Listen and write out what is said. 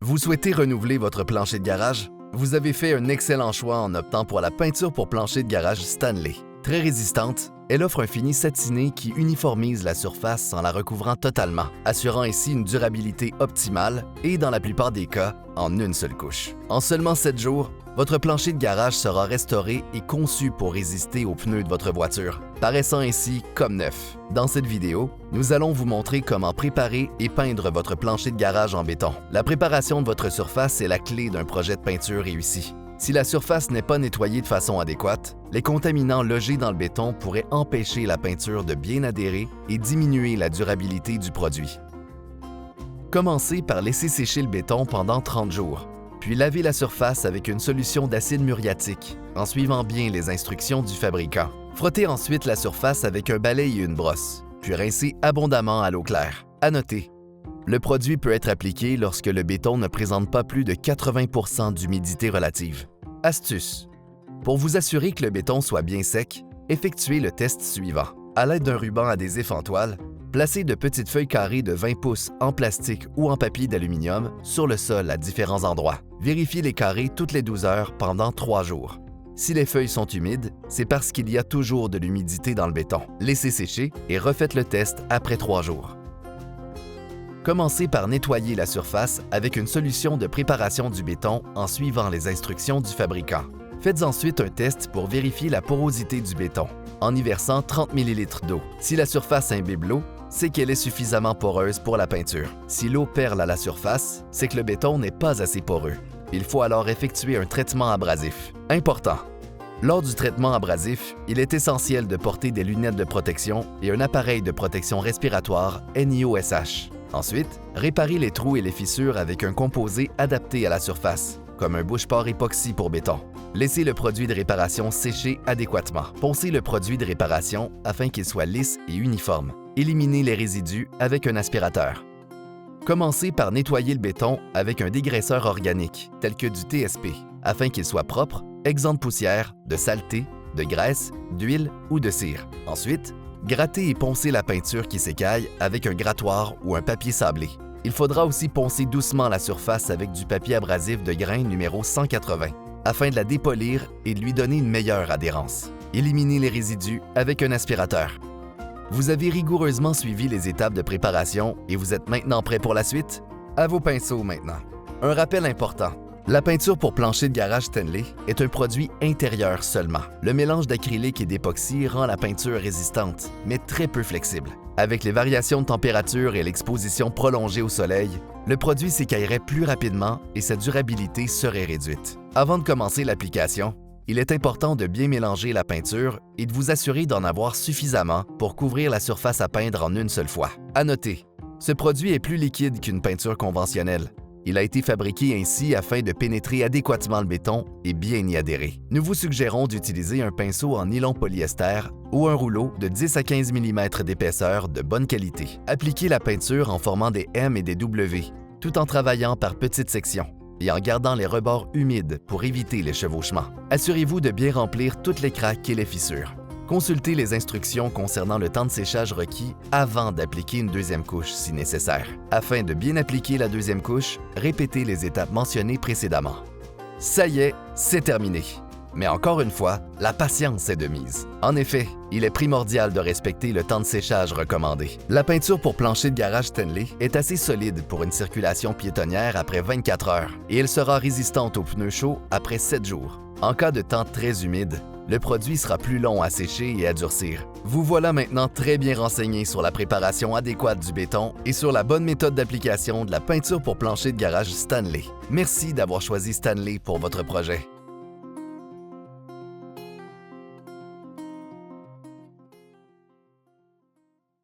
Vous souhaitez renouveler votre plancher de garage? Vous avez fait un excellent choix en optant pour la peinture pour plancher de garage Stanley. Très résistante, elle offre un fini satiné qui uniformise la surface en la recouvrant totalement, assurant ainsi une durabilité optimale et, dans la plupart des cas, en une seule couche. En seulement 7 jours, votre plancher de garage sera restauré et conçu pour résister aux pneus de votre voiture, paraissant ainsi comme neuf. Dans cette vidéo, nous allons vous montrer comment préparer et peindre votre plancher de garage en béton. La préparation de votre surface est la clé d'un projet de peinture réussi. Si la surface n'est pas nettoyée de façon adéquate, les contaminants logés dans le béton pourraient empêcher la peinture de bien adhérer et diminuer la durabilité du produit. Commencez par laisser sécher le béton pendant 30 jours, puis lavez la surface avec une solution d'acide muriatique en suivant bien les instructions du fabricant. Frottez ensuite la surface avec un balai et une brosse, puis rincez abondamment à l'eau claire. À noter, le produit peut être appliqué lorsque le béton ne présente pas plus de 80 d'humidité relative. Astuce: pour vous assurer que le béton soit bien sec, effectuez le test suivant. À l'aide d'un ruban adhésif en toile, placez de petites feuilles carrées de 20 pouces en plastique ou en papier d'aluminium sur le sol à différents endroits. Vérifiez les carrés toutes les 12 heures pendant 3 jours. Si les feuilles sont humides, c'est parce qu'il y a toujours de l'humidité dans le béton. Laissez sécher et refaites le test après 3 jours. Commencez par nettoyer la surface avec une solution de préparation du béton en suivant les instructions du fabricant. Faites ensuite un test pour vérifier la porosité du béton en y versant 30 ml d'eau. Si la surface imbibe l'eau, c'est qu'elle est suffisamment poreuse pour la peinture. Si l'eau perle à la surface, c'est que le béton n'est pas assez poreux. Il faut alors effectuer un traitement abrasif. Important: lors du traitement abrasif, il est essentiel de porter des lunettes de protection et un appareil de protection respiratoire NIOSH. Ensuite, réparez les trous et les fissures avec un composé adapté à la surface, comme un bouche-port époxy pour béton. Laissez le produit de réparation sécher adéquatement. Poncez le produit de réparation afin qu'il soit lisse et uniforme. Éliminez les résidus avec un aspirateur. Commencez par nettoyer le béton avec un dégraisseur organique, tel que du TSP, afin qu'il soit propre, exempt de poussière, de saleté, de graisse, d'huile ou de cire. Ensuite, grattez et poncez la peinture qui s'écaille avec un grattoir ou un papier sablé. Il faudra aussi poncer doucement la surface avec du papier abrasif de grain numéro 180 afin de la dépolir et de lui donner une meilleure adhérence. Éliminez les résidus avec un aspirateur. Vous avez rigoureusement suivi les étapes de préparation et vous êtes maintenant prêt pour la suite? À vos pinceaux maintenant. Un rappel important: la peinture pour plancher de garage Stanley est un produit intérieur seulement. Le mélange d'acrylique et d'époxy rend la peinture résistante, mais très peu flexible. Avec les variations de température et l'exposition prolongée au soleil, le produit s'écaillerait plus rapidement et sa durabilité serait réduite. Avant de commencer l'application, il est important de bien mélanger la peinture et de vous assurer d'en avoir suffisamment pour couvrir la surface à peindre en une seule fois. À noter, ce produit est plus liquide qu'une peinture conventionnelle. Il a été fabriqué ainsi afin de pénétrer adéquatement le béton et bien y adhérer. Nous vous suggérons d'utiliser un pinceau en nylon polyester ou un rouleau de 10 à 15 mm d'épaisseur de bonne qualité. Appliquez la peinture en formant des M et des W, tout en travaillant par petites sections et en gardant les rebords humides pour éviter les chevauchements. Assurez-vous de bien remplir toutes les craques et les fissures. Consultez les instructions concernant le temps de séchage requis avant d'appliquer une deuxième couche si nécessaire. Afin de bien appliquer la deuxième couche, répétez les étapes mentionnées précédemment. Ça y est, c'est terminé. Mais encore une fois, la patience est de mise. En effet, il est primordial de respecter le temps de séchage recommandé. La peinture pour plancher de garage Stanley est assez solide pour une circulation piétonnière après 24 heures et elle sera résistante aux pneus chauds après 7 jours. En cas de temps très humide, le produit sera plus long à sécher et à durcir. Vous voilà maintenant très bien renseigné sur la préparation adéquate du béton et sur la bonne méthode d'application de la peinture pour plancher de garage Stanley. Merci d'avoir choisi Stanley pour votre projet.